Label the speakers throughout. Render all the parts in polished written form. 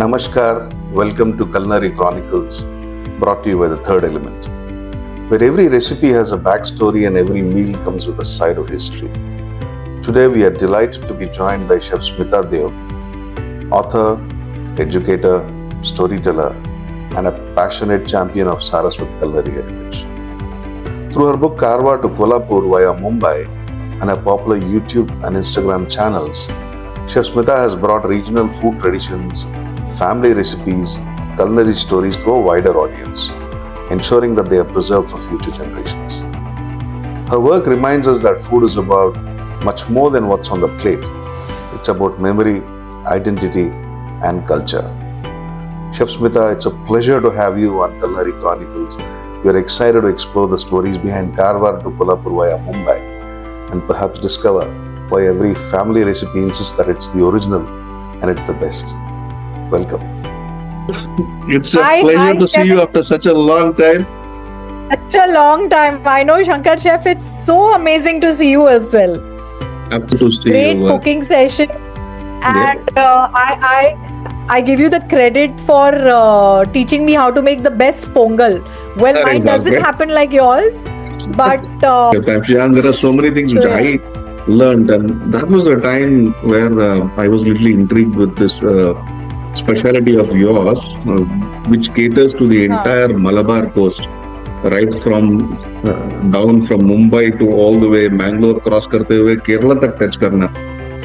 Speaker 1: Namaskar, welcome to Culinary Chronicles, brought to you by the Third Element, where every recipe has a backstory and every meal comes with a side of history. Today we are delighted to be joined by Chef Smita Deo, author, educator, storyteller, and a passionate champion of Saraswat culinary heritage. Through her book Karwar to Kolhapur via Mumbai and her popular YouTube and Instagram channels, Chef Smita has brought regional food traditions, family recipes, culinary stories to a wider audience, ensuring that they are preserved for future generations. Her work reminds us that food is about much more than what's on the plate. It's about memory, identity, and culture. Chef Smita, it's a pleasure to have you on Culinary Chronicles. We are excited to explore the stories behind Karwar to Kolhapur via Mumbai and perhaps discover why every family recipe insists that it's the original and it's the best. Welcome.
Speaker 2: It's a pleasure to see you after such a long time.
Speaker 3: Such a long time. I know, Shankar Chef, it's so amazing to see you as well.
Speaker 2: Happy to see
Speaker 3: Great
Speaker 2: you.
Speaker 3: cooking session. And I give you the credit for teaching me how to make the best pongal. Well, mine doesn't happen like yours, but
Speaker 2: there are so many things which I learned, and that was a time where I was little intrigued with this speciality of yours, which caters to the entire Malabar coast, right from down from Mumbai to all the way Mangalore, cross karte hue Kerala tak touch karna.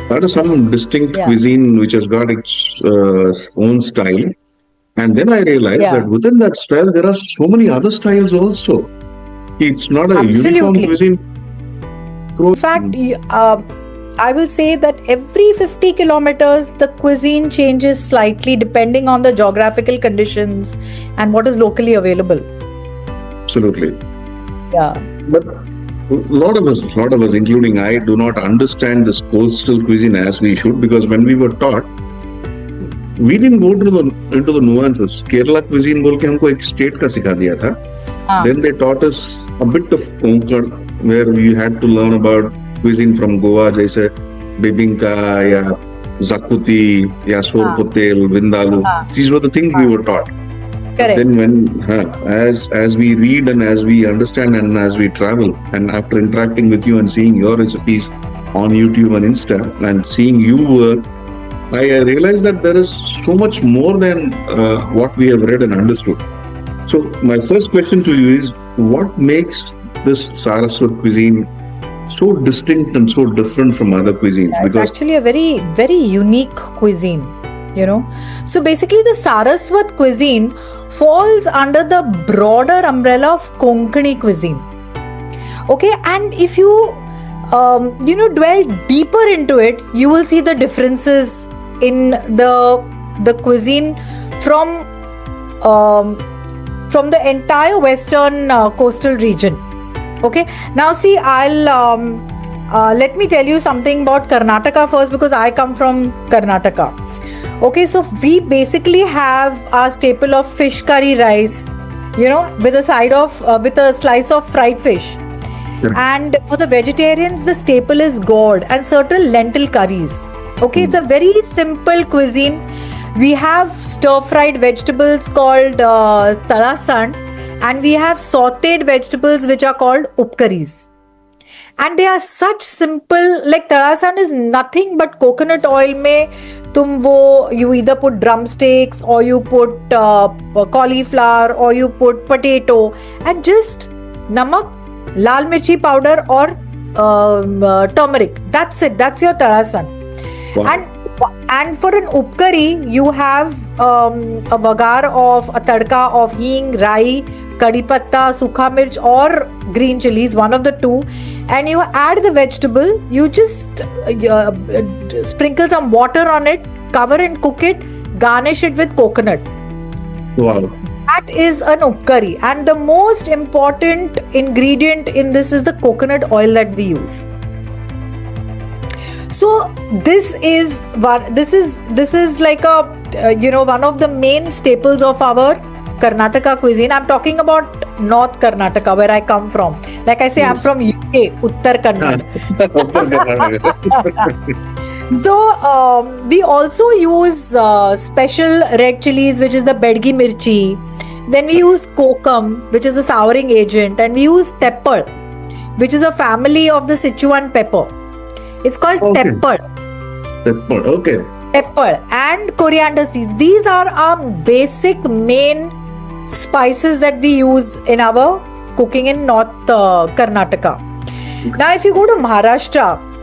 Speaker 2: That is some distinct cuisine which has got its own style. And then I realized that within that style there are so many other styles also. It's not a uniform cuisine.
Speaker 3: In fact, I will say that every 50 kilometers, the cuisine changes slightly depending on the geographical conditions and what is locally available.
Speaker 2: Absolutely.
Speaker 3: Yeah.
Speaker 2: But a lot of us, including I, do not understand this coastal cuisine as we should, because when we were taught, we didn't go into the nuances. Kerala cuisine बोल के हमको एक state का सिखा दिया था. Then they taught us a bit of Konkani, where we had to learn about cuisine from Goa, जैसे bibinka या zakuti या sorpotel, vindaloo. These were the things we were taught.
Speaker 3: Correct.
Speaker 2: Then when as we read and as we understand and as we travel, and after interacting with you and seeing your recipes on YouTube and Insta and seeing you work, I realized that there is so much more than what we have read and understood. So my first question to you is, what makes this Saraswat cuisine so distinct and so different from other cuisines?
Speaker 3: Because it's actually a very, very unique cuisine, you know. So basically the Saraswat cuisine falls under the broader umbrella of Konkani cuisine. Okay, and if you dwell deeper into it, you will see the differences in the cuisine from the entire western coastal region. Okay, now see, I'll let me tell you something about Karnataka first, because I come from Karnataka. Okay, so we basically have our staple of fish curry rice, with a slice of fried fish. And for the vegetarians, the staple is gourd and certain lentil curries. Okay, it's a very simple cuisine. We have stir-fried vegetables called talasan, and we have sautéed vegetables which are called Upkaris. And they are such simple, like talasan is nothing but coconut oil mein you either put drumsticks or you put cauliflower or you put potato and just namak, lal mirchi powder or turmeric. That's it. That's your talasan.
Speaker 2: Wow.
Speaker 3: And for an upkari, you have a vagar of a tadka of hing, rai, kadi patta, sukha mirch or green chilies, one of the two, and you add the vegetable. You just sprinkle some water on it, cover and cook it, garnish it with coconut.
Speaker 2: Wow.
Speaker 3: That is an upkari, and the most important ingredient in this is the coconut oil that we use. So this is like a one of the main staples of our Karnataka cuisine. I'm talking about North Karnataka, where I come from. Like I say, I'm from UK, Uttar Kannada. So we also use special red chilies, which is the bedgi mirchi. Then we use kokum, which is a souring agent, and we use teppal, which is a family of the Sichuan pepper. It's called teppal.
Speaker 2: Teppal, okay.
Speaker 3: Pepper and coriander seeds. These are our basic main spices that we use in our cooking in North Karnataka. Now, if you go to Maharashtra,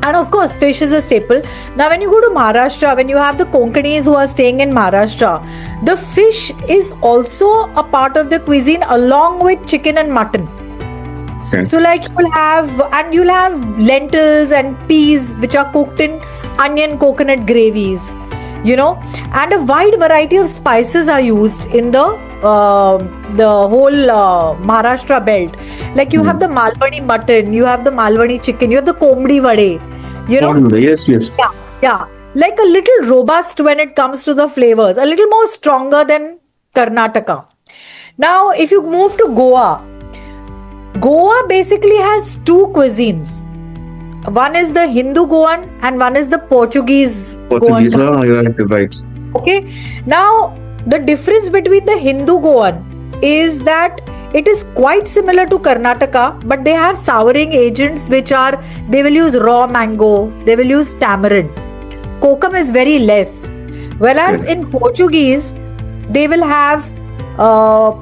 Speaker 3: and of course, fish is a staple. Now, when you go to Maharashtra, when you have the Konkanis who are staying in Maharashtra, the fish is also a part of the cuisine along with chicken and mutton.
Speaker 2: Okay.
Speaker 3: So, like you'll have lentils and peas which are cooked in onion coconut gravies, and a wide variety of spices are used in the whole Maharashtra belt. Like you have the Malwani mutton, you have the Malwani chicken, you have the Komdi vade,
Speaker 2: Yes.
Speaker 3: Yeah. Like a little robust when it comes to the flavors, a little more stronger than Karnataka. Now, if you move to Goa basically has two cuisines. One is the Hindu Goan and one is the Portuguese Goan.
Speaker 2: Right.
Speaker 3: Okay. Now, the difference between the Hindu Goan is that it is quite similar to Karnataka, but they have souring agents they will use raw mango, they will use tamarind. Kokum is very less. Whereas in Portuguese, they will have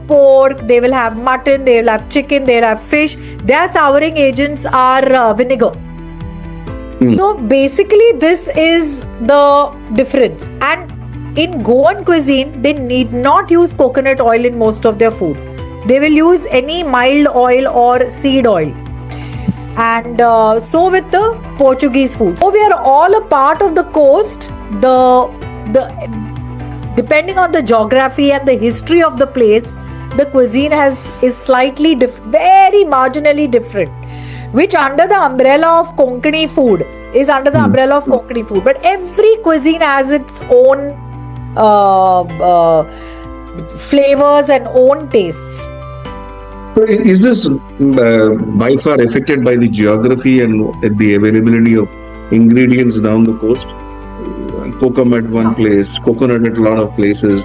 Speaker 3: pork, they will have mutton, they will have chicken, they will have fish. Their souring agents are vinegar. So basically, this is the difference. And in Goan cuisine, they need not use coconut oil in most of their food. They will use any mild oil or seed oil. And so with the Portuguese food. So we are all a part of the coast. Depending on the geography and the history of the place, the cuisine is slightly very marginally different. Which under the umbrella of Konkani food is under the umbrella of Konkani food. But every cuisine has its own flavors and own tastes.
Speaker 2: So is this by far affected by the geography and the availability of ingredients down the coast? Kokum at one place, coconut at a lot of places,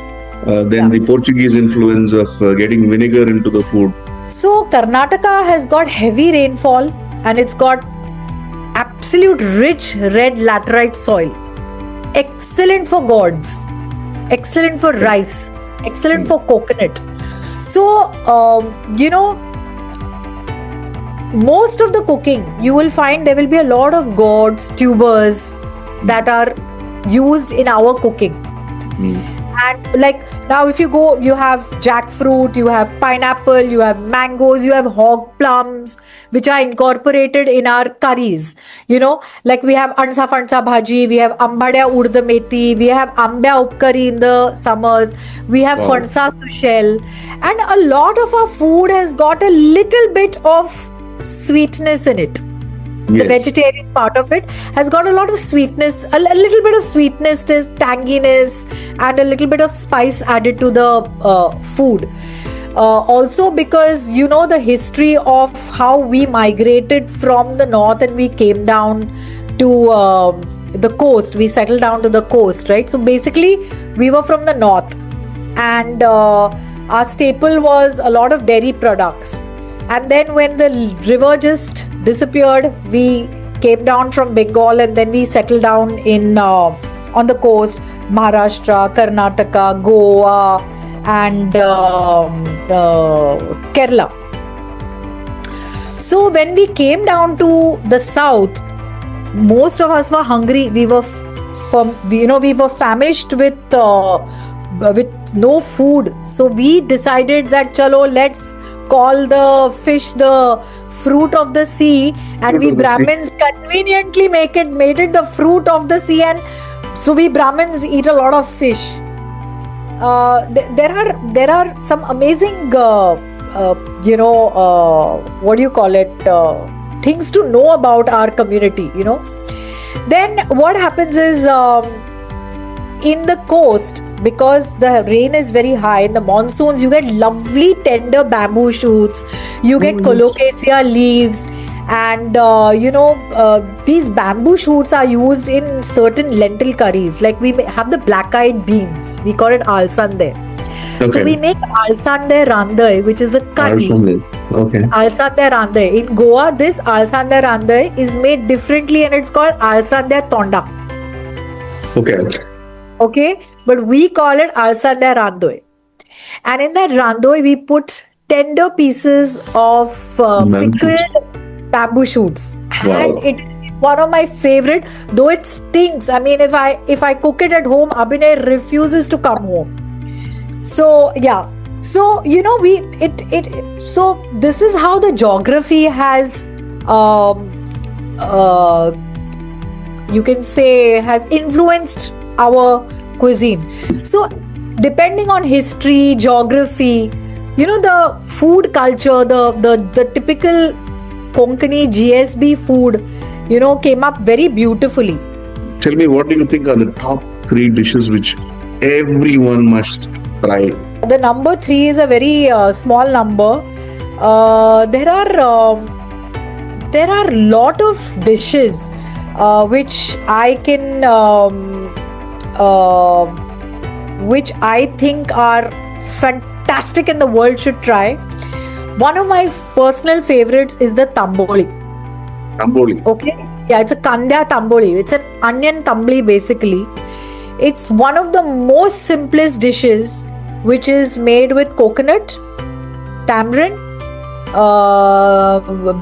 Speaker 2: then the Portuguese influence of getting vinegar into the food.
Speaker 3: So Karnataka has got heavy rainfall and it's got absolute rich red laterite soil. Excellent for gourds, excellent for rice, excellent for coconut. So, most of the cooking, you will find there will be a lot of gourds, tubers that are used in our cooking. And like now if you go, you have jackfruit, you have pineapple, you have mangoes, you have hog plums, which are incorporated in our curries. Like we have ansa fansa bhaji, we have ambadya urda methi, we have ambya upkari in the summers, we have fansa sushel. And a lot of our food has got a little bit of sweetness in it. The vegetarian part of it has got a lot of sweetness, a little bit of sweetness, tanginess, and a little bit of spice added to the food. Also because the history of how we migrated from the north and we came down to the coast. We settled down to the coast, right? So basically, we were from the north, and our staple was a lot of dairy products. And then when the river just disappeared, we came down from Bengal and then we settled down in on the coast, Maharashtra, Karnataka, Goa, and Kerala. So when we came down to the south, most of us were hungry. We were famished with no food. So we decided that let's call the fish the fruit of the sea, and we Brahmins conveniently made it the fruit of the sea, and so we Brahmins eat a lot of fish. There are some amazing things to know about our community. Then what happens is in the coast, because the rain is very high in the monsoons, you get lovely tender bamboo shoots, you get colocasia leaves, And these bamboo shoots are used in certain lentil curries. Like we have the black-eyed beans. We call it alsande. So we make alsande randai, which is a curry.
Speaker 2: Okay.
Speaker 3: Alsande randai. In Goa, this alsande randai is made differently, and it's called alsande tonda. Okay, but we call it alsande randoi. And in that randoi, we put tender pieces of pickled bamboo shoots.
Speaker 2: Wow.
Speaker 3: And it is one of my favorite, though it stinks. I mean, if I cook it at home, Abhinay refuses to come home. So yeah, so so this is how the geography has you can say has influenced our cuisine. So depending on history, geography, the food culture, the typical Konkani GSB food, came up very beautifully.
Speaker 2: Tell me, what do you think are the top 3 dishes which everyone must try?
Speaker 3: The number 3 is a very small number. There are lot of dishes which I can which I think are fantastic and the world should try. One of my personal favorites is the tamboli.
Speaker 2: Tamboli.
Speaker 3: Okay. Yeah, it's a kandya tamboli. It's an onion tamboli basically. It's one of the most simplest dishes, which is made with coconut, tamarind,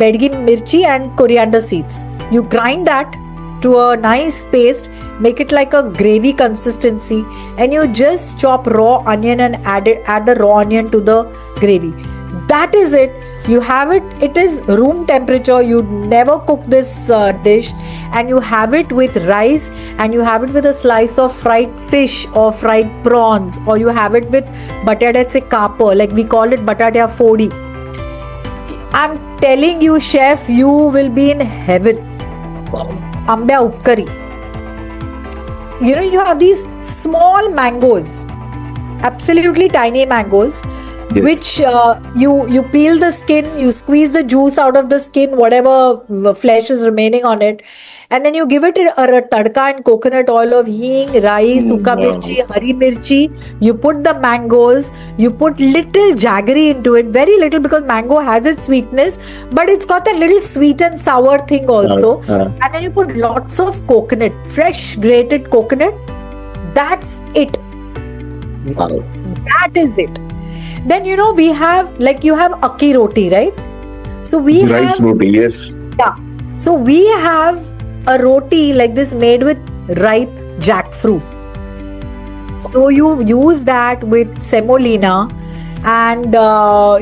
Speaker 3: bedgi mirchi and coriander seeds. You grind that to a nice paste, make it like a gravy consistency, and you just chop raw onion and add the raw onion to the gravy. That is it. You have it. It is room temperature. You never cook this dish, and you have it with rice, and you have it with a slice of fried fish or fried prawns, or you have it with batatyचे cup, like we call it batatya fodi. I'm telling you, chef, you will be in heaven. Ambya Upkari. You have these small mangoes, absolutely tiny mangoes. Yes. Which you peel the skin, you squeeze the juice out of the skin, whatever flesh is remaining on it, and then you give it a tadka and coconut oil of hing, rice, suka mirchi, hari mirchi. You put the mangoes, you put little jaggery into it, very little, because mango has its sweetness, but it's got that little sweet and sour thing also. And then you put lots of coconut, fresh grated coconut. That's it.
Speaker 2: Wow.
Speaker 3: That is it. Then we have, like, you have akki roti, right? So we
Speaker 2: rice
Speaker 3: have
Speaker 2: roti, yes.
Speaker 3: Yeah. So we have a roti like this made with ripe jackfruit. So you use that with semolina, and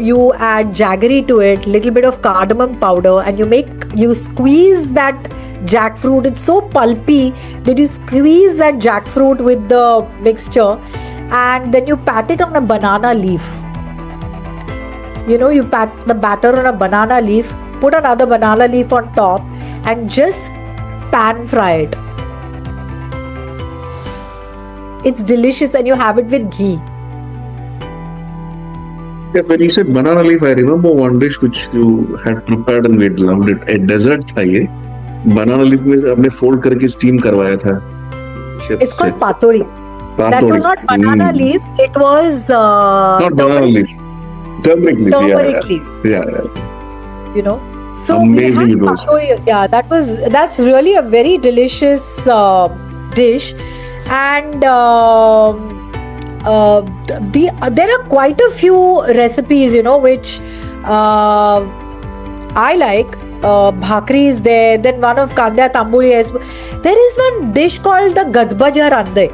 Speaker 3: you add jaggery to it, little bit of cardamom powder, and you squeeze that jackfruit. It's so pulpy that you squeeze that jackfruit with the mixture, and then you pat it on a banana leaf. You pat the batter on a banana leaf, put another banana leaf on top, and just pan fry it. It's delicious, and you have it with ghee.
Speaker 2: Yeah, when you said banana leaf, I remember one dish which you had prepared and we loved it. A dessert था ये. Banana leaf में आपने fold करके steam करवाया था.
Speaker 3: It's called patoli. That was not banana leaf. It was
Speaker 2: not banana leaf. Turmeric leaf.
Speaker 3: Turmeric leaf.
Speaker 2: Yeah.
Speaker 3: So
Speaker 2: amazing
Speaker 3: we had patoli. Yeah, that's really a very delicious dish, and there are quite a few recipes, which I like. Bhakri is there. Then one of Kandya Tambuli is. There is one dish called the Gajbaje randai.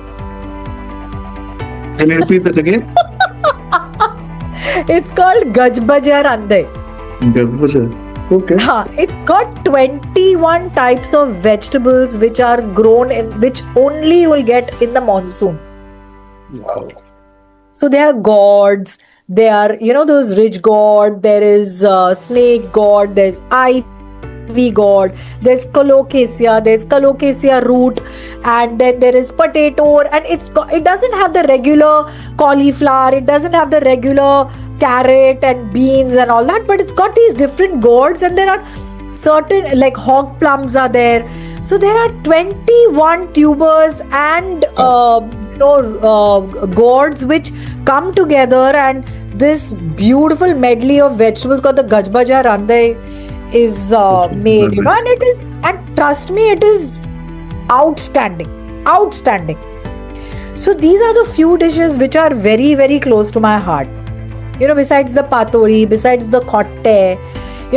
Speaker 2: Can you repeat that again?
Speaker 3: It's called Gajbaje randai.
Speaker 2: Gajbaje. Okay.
Speaker 3: It's got 21 types of vegetables which are grown which only you will get in the monsoon.
Speaker 2: Wow.
Speaker 3: So they are gourds. They are, those rich gourd. There is snake gourd. There's ivy gourd. There's colocasia root, and then there is potato. And it doesn't have the regular cauliflower. It doesn't have the regular carrot and beans and all that, but it's got these different gourds, and there are certain like hog plums are there. So there are 21 tubers and gourds which come together, and this beautiful medley of vegetables called the Gajbaje randai is made, and it is, and trust me, it is outstanding. So these are the few dishes which are very, very close to my heart. Besides the patoli, besides the kotte,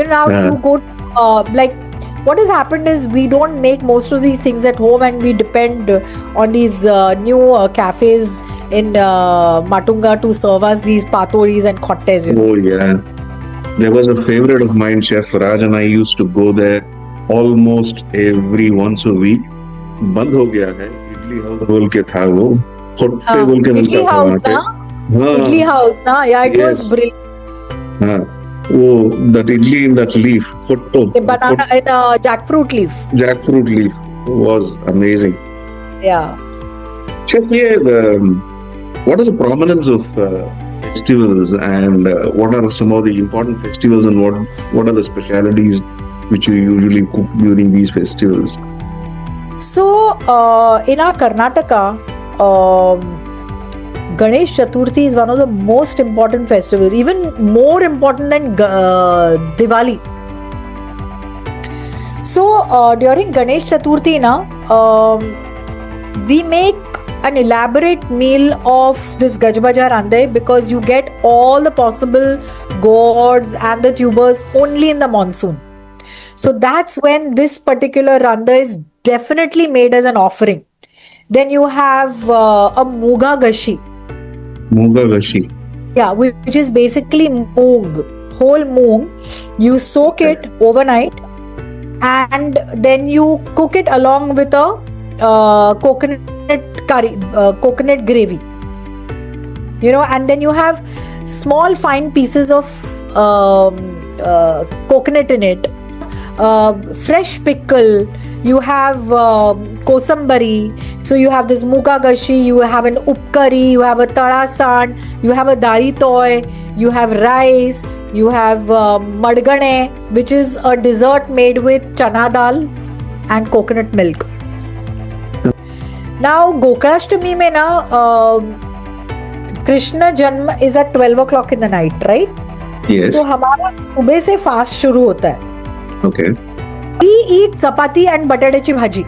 Speaker 3: now you go like what has happened is we don't make most of these things at home, and we depend on these new cafes in Matunga to serve us these patolis and kottes.
Speaker 2: Oh yeah, there was a favorite of mine, Chef Raj, and I used to go there almost every once a week. बंद हो गया है, idli house बोल के था वो, खोट्टे बोल के मिलता था वहाँ पे.
Speaker 3: Idli house, na? Yeah, it was brilliant.
Speaker 2: Oh, that idli in that leaf, kotto.
Speaker 3: The banana in a jackfruit leaf.
Speaker 2: Jackfruit leaf was amazing.
Speaker 3: Yeah.
Speaker 2: Chef, what is the prominence of festivals, and what are some of the important festivals, and what are the specialities which you usually cook during these festivals?
Speaker 3: So, in our Karnataka, Ganesh Chaturthi is one of the most important festivals, even more important than Diwali. So, during Ganesh Chaturthi, we make an elaborate meal of this Gajbaje randai because you get all the possible gourds and the tubers only in the monsoon. So that's when this particular randai is definitely made as an offering. Then you have a Muga Gashi.
Speaker 2: Muga Gashi.
Speaker 3: Yeah, which is basically moong, whole moong. You soak it overnight and then you cook it along with a coconut curry, coconut gravy. And then you have small fine pieces of coconut in it. Fresh pickle, you have kosambari, so you have this muga gashi, you have an upkari, you have a tarasan, you have a dari toy, you have rice, you have madgane, which is a dessert made with chana dal and coconut milk. Now Gokashtami mein Krishna Janma is at 12 o'clock in the night, right?
Speaker 2: Yes.
Speaker 3: So हमारा सुबह से fast शुरू होता है.
Speaker 2: Okay.
Speaker 3: We eat chapati and batatechi bhaji.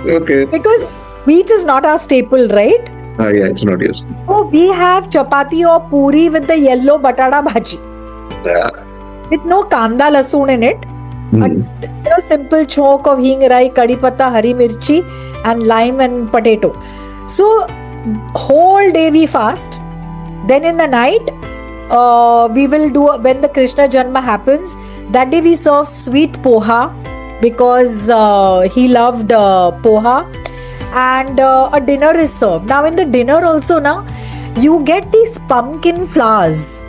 Speaker 2: Okay.
Speaker 3: Because wheat is not our staple, right?
Speaker 2: Yeah, it's not, yes.
Speaker 3: So we have chapati or puri with the yellow batata bhaji. With no kanda lasoon in it. A simple chok of hing, rai, kadi patta, hari mirchi and lime and potato. So whole day we fast. Then in the night, we will do, when the Krishna Janma happens, that day we serve sweet poha because he loved poha, and a dinner is served. Now in the dinner also you get these pumpkin flowers,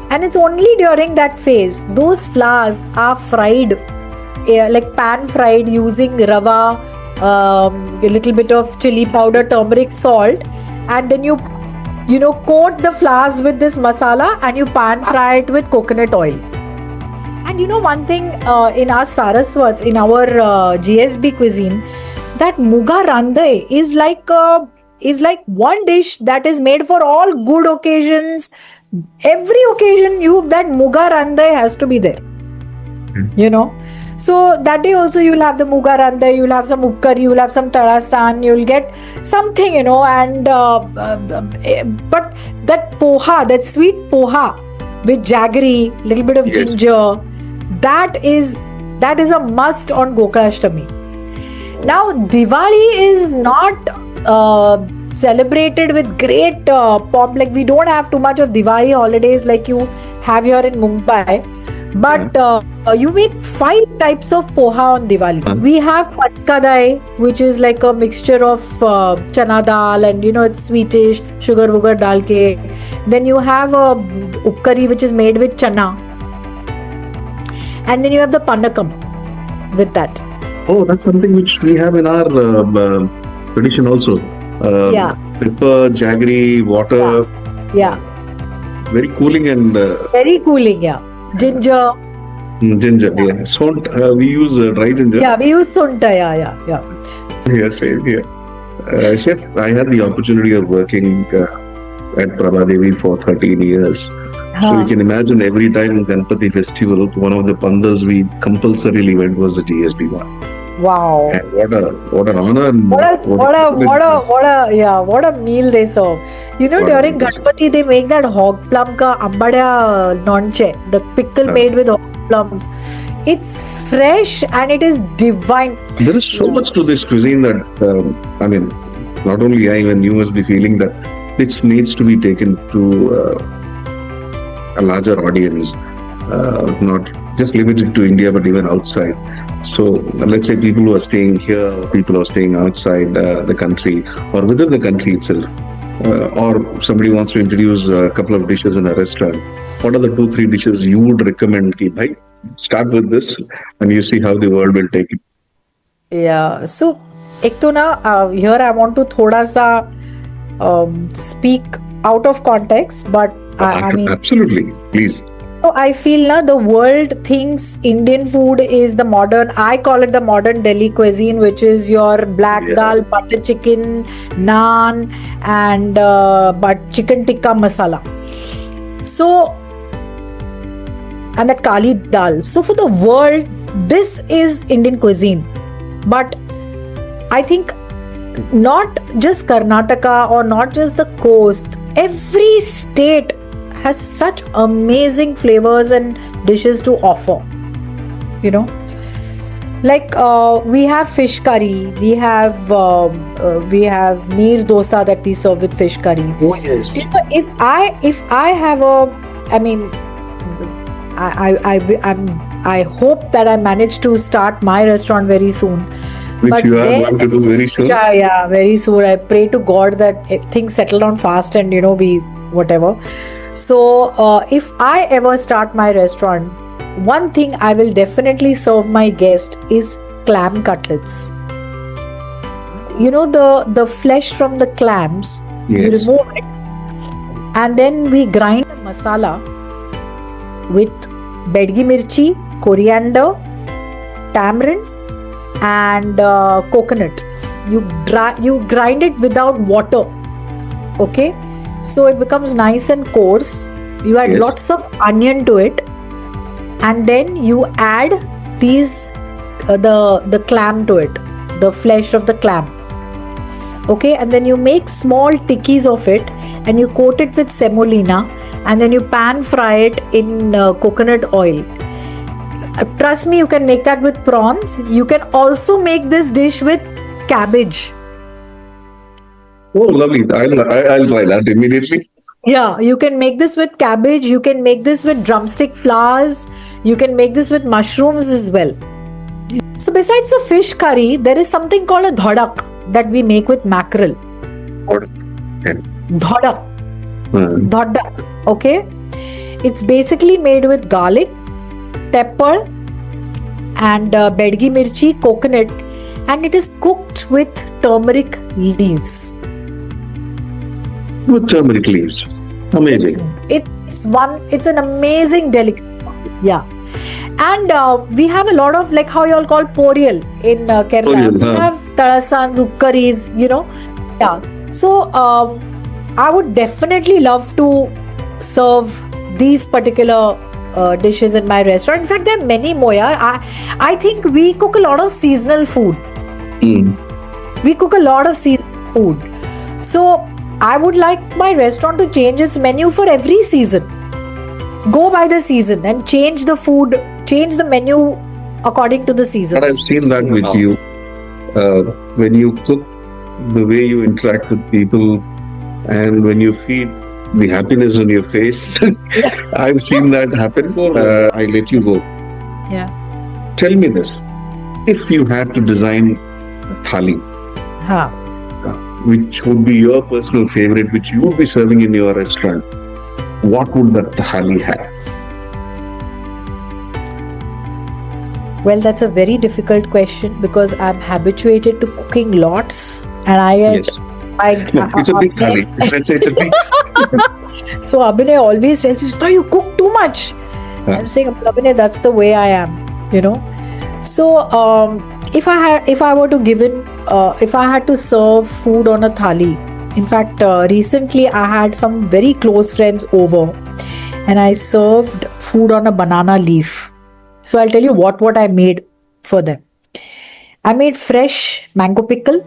Speaker 3: and it's only during that phase. Those flowers are fried, like pan fried using rava, a little bit of chili powder, turmeric, salt, and then you coat the flowers with this masala and you pan fry it with coconut oil. And one thing in our Saraswats, in our GSB cuisine, that muga randai is like one dish that is made for all good occasions. Every occasion that muga randai has to be there. So that day also you'll have the muga randai, you'll have some upkari, you'll have some tarasan, you'll get something, and but that poha, that sweet poha with jaggery, little bit of ginger, that is a must on Gokashtami. Now Diwali is not celebrated with great pomp. Like we don't have too much of Diwali holidays like you have here in Mumbai. But you make 5 types of poha on Diwali. We have patskadai, which is like a mixture of chana dal and it's sweetish, sugar vugar dal ke. Then you have a upkari, which is made with chana. And then you have the panakam with that.
Speaker 2: Oh, that's something which we have in our tradition also. Pepper, jaggery, water.
Speaker 3: Yeah.
Speaker 2: Very cooling and...
Speaker 3: Very cooling, yeah. ginger.
Speaker 2: Ginger, yeah. Sont, we use dry ginger.
Speaker 3: Yeah, we use sunta. Yeah.
Speaker 2: Yeah, same here. Chef, I had the opportunity of working at Prabhadevi for 13 years. So you can imagine every time Ganpati festival, one of the pandals we compulsorily went was the GSB one.
Speaker 3: Wow.
Speaker 2: And what an honor! And
Speaker 3: what a meal they serve. You know, during Gajbaje they make that hog plum ka ambada nonche, the pickle made with hog plums. It's fresh and it is divine.
Speaker 2: There is so much to this cuisine that I mean, not only I, even you must be feeling that it needs to be taken to a larger audience, not just limited to India, but even outside. So let's say people who are staying here, people who are staying outside the country or within the country itself, or somebody wants to introduce a couple of dishes in a restaurant. What are the 2-3 dishes you would recommend? Ki, bhai, start with this and you see how the world will take it.
Speaker 3: Yeah. So, ek to na, here I want to thoda sa speak out of context, but I mean,
Speaker 2: absolutely, please.
Speaker 3: So I feel na the world thinks Indian food is the modern, I call it the modern Delhi cuisine, which is your black dal, butter chicken, naan, and but chicken tikka masala. So, and that kali dal. So for the world, this is Indian cuisine. But I think not just Karnataka or not just the coast, every state has such amazing flavors and dishes to offer, you know, like we have fish curry, we have Neer Dosa that we serve with fish curry.
Speaker 2: Oh yes.
Speaker 3: You know, if I have a, I mean, I hope that I manage to start my restaurant very soon.
Speaker 2: Which but you are going to do very soon.
Speaker 3: Yeah, very soon. I pray to God that things settle down fast and you know we whatever. So if I ever start my restaurant, one thing I will definitely serve my guest is clam cutlets. You know the flesh from the clams, you remove it and then we grind the masala with bedgi mirchi, coriander, tamarind and coconut. You grind it without water. Okay? So it becomes nice and coarse. You add lots of onion to it, and then you add these the clam to it, the flesh of the clam. Okay, and then you make small tikkis of it, and you coat it with semolina, and then you pan fry it in coconut oil. Trust me, you can make that with prawns. You can also make this dish with cabbage.
Speaker 2: Oh, lovely. I'll try that immediately.
Speaker 3: Yeah, you can make this with cabbage. You can make this with drumstick flowers. You can make this with mushrooms as well. So besides the fish curry, there is something called a dhadak that we make with mackerel. Dhadak. Dhadak. Okay. It's basically made with garlic, pepper and bedgi mirchi, coconut, and it is cooked with turmeric leaves.
Speaker 2: With turmeric leaves. Amazing.
Speaker 3: It's an amazing delicacy. Yeah. And we have a lot of, like how you all call porial in Kerala. We have tarasans, upkaris, you know. Yeah. So I would definitely love to serve these particular dishes in my restaurant. In fact, there are many more. I think we cook a lot of seasonal food. We cook a lot of seasonal food. So I would like my restaurant to change its menu for every season. Go by the season and change the food, change the menu according to the season.
Speaker 2: But I've seen that with you. When you cook, the way you interact with people and when you feed the happiness on your face, I've seen that happen. I let you go.
Speaker 3: Yeah.
Speaker 2: Tell me this. If you had to design a thali, which would be your personal favorite, which you would be serving in your restaurant, what would that thali have?
Speaker 3: Well, that's a very difficult question because I'm habituated to cooking lots, and
Speaker 2: it's a big thali. Let's say it's a big.
Speaker 3: So Abhinay always tells me, "Sir, you cook too much." I'm saying, Abhinay, that's the way I am, you know. So if I were to if I had to serve food on a thali, in fact, recently I had some very close friends over, and I served food on a banana leaf. So I'll tell you what I made for them. I made fresh mango pickle.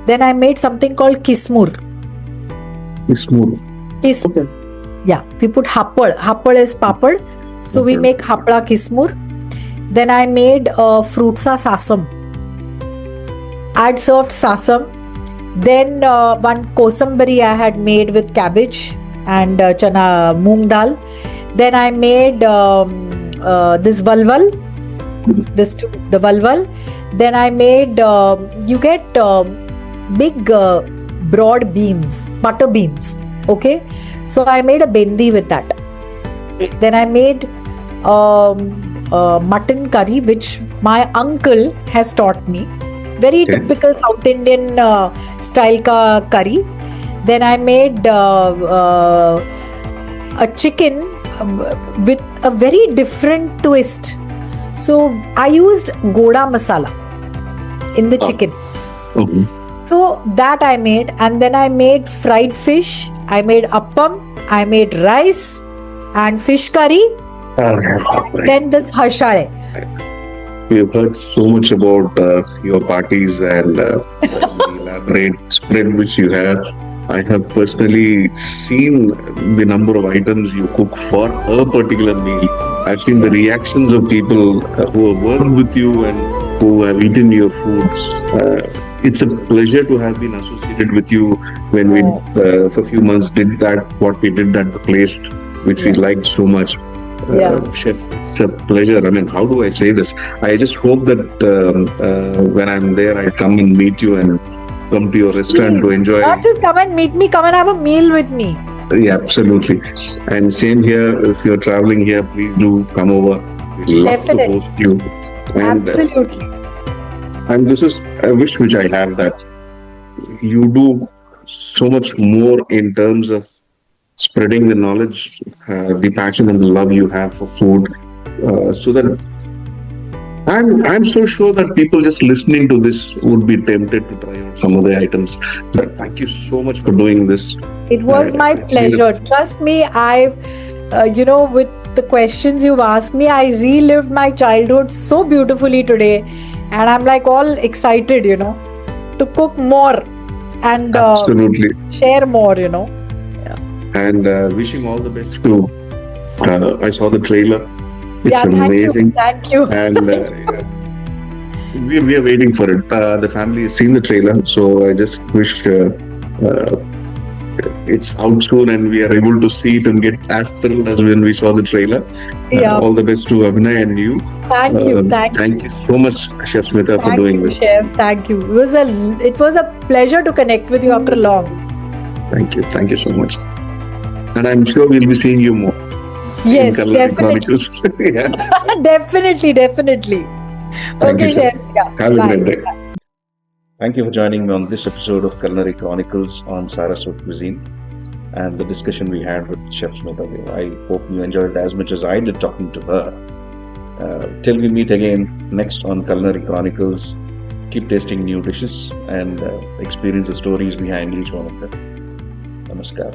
Speaker 3: Then I made something called kismur.
Speaker 2: Kismur.
Speaker 3: Okay. Yeah, we put happad. Happad is papad. So we make hapda kismur. Then I made fruitsa sasam. I'd served sasam. Then one kosambari I had made with cabbage and chana moong dal. Then I made this valval. The valval. Then I made, you get big broad beans, butter beans. Okay. So I made a bendi with that. Then I made mutton curry, which my uncle has taught me. Very typical South Indian style ka curry. Then I made a chicken with a very different twist. So I used goda masala in the chicken.
Speaker 2: Okay.
Speaker 3: So that I made, and then I made fried fish. I made appam. I made rice and fish curry. Then this hashai.
Speaker 2: We have heard so much about your parties and the elaborate spread which you have. I have personally seen the number of items you cook for a particular meal. I've seen the reactions of people who have worked with you and who have eaten your foods. It's a pleasure to have been associated with you when we, for a few months, did what we did at the place, which we liked so much. Chef, it's a pleasure. I mean, how do I say this? I just hope that when I'm there, I come and meet you and come to your restaurant to enjoy.
Speaker 3: Not just come and meet me, come and have a meal with me.
Speaker 2: Yeah, absolutely. And same here, if you're traveling here, please do come over. We'd love to host you. And,
Speaker 3: absolutely.
Speaker 2: And this is a wish which I have, that you do so much more in terms of spreading the knowledge, the passion and the love you have for food, so that I'm so sure that people just listening to this would be tempted to try out some of the items. But thank you so much for doing this.
Speaker 3: It was my pleasure. Trust me, I've, with the questions you've asked me, I relived my childhood so beautifully today. And I'm like all excited, to cook more and
Speaker 2: absolutely
Speaker 3: share more, Yeah.
Speaker 2: And wishing all the best to, I saw the trailer. It's amazing.
Speaker 3: Thank you.
Speaker 2: And we are waiting for it. The family has seen the trailer, so I just wish it's out soon and we are able to see it and get as thrilled as when we saw the trailer. All the best to Abhinay and you.
Speaker 3: Thank you.
Speaker 2: Thank you so much, Chef Smita, for doing this.
Speaker 3: Chef. Thank you. It was a pleasure to connect with you after long.
Speaker 2: Thank you. Thank you so much. And I'm sure we'll be seeing you more.
Speaker 3: Yes, definitely. Definitely. Okay, Chef.
Speaker 2: Have a great day.
Speaker 1: Thank you for joining me on this episode of Culinary Chronicles on Saraswat Cuisine and the discussion we had with Chef Smita Deo. I hope you enjoyed it as much as I did talking to her. Till we meet again next on Culinary Chronicles, keep tasting new dishes and experience the stories behind each one of them. Namaskar.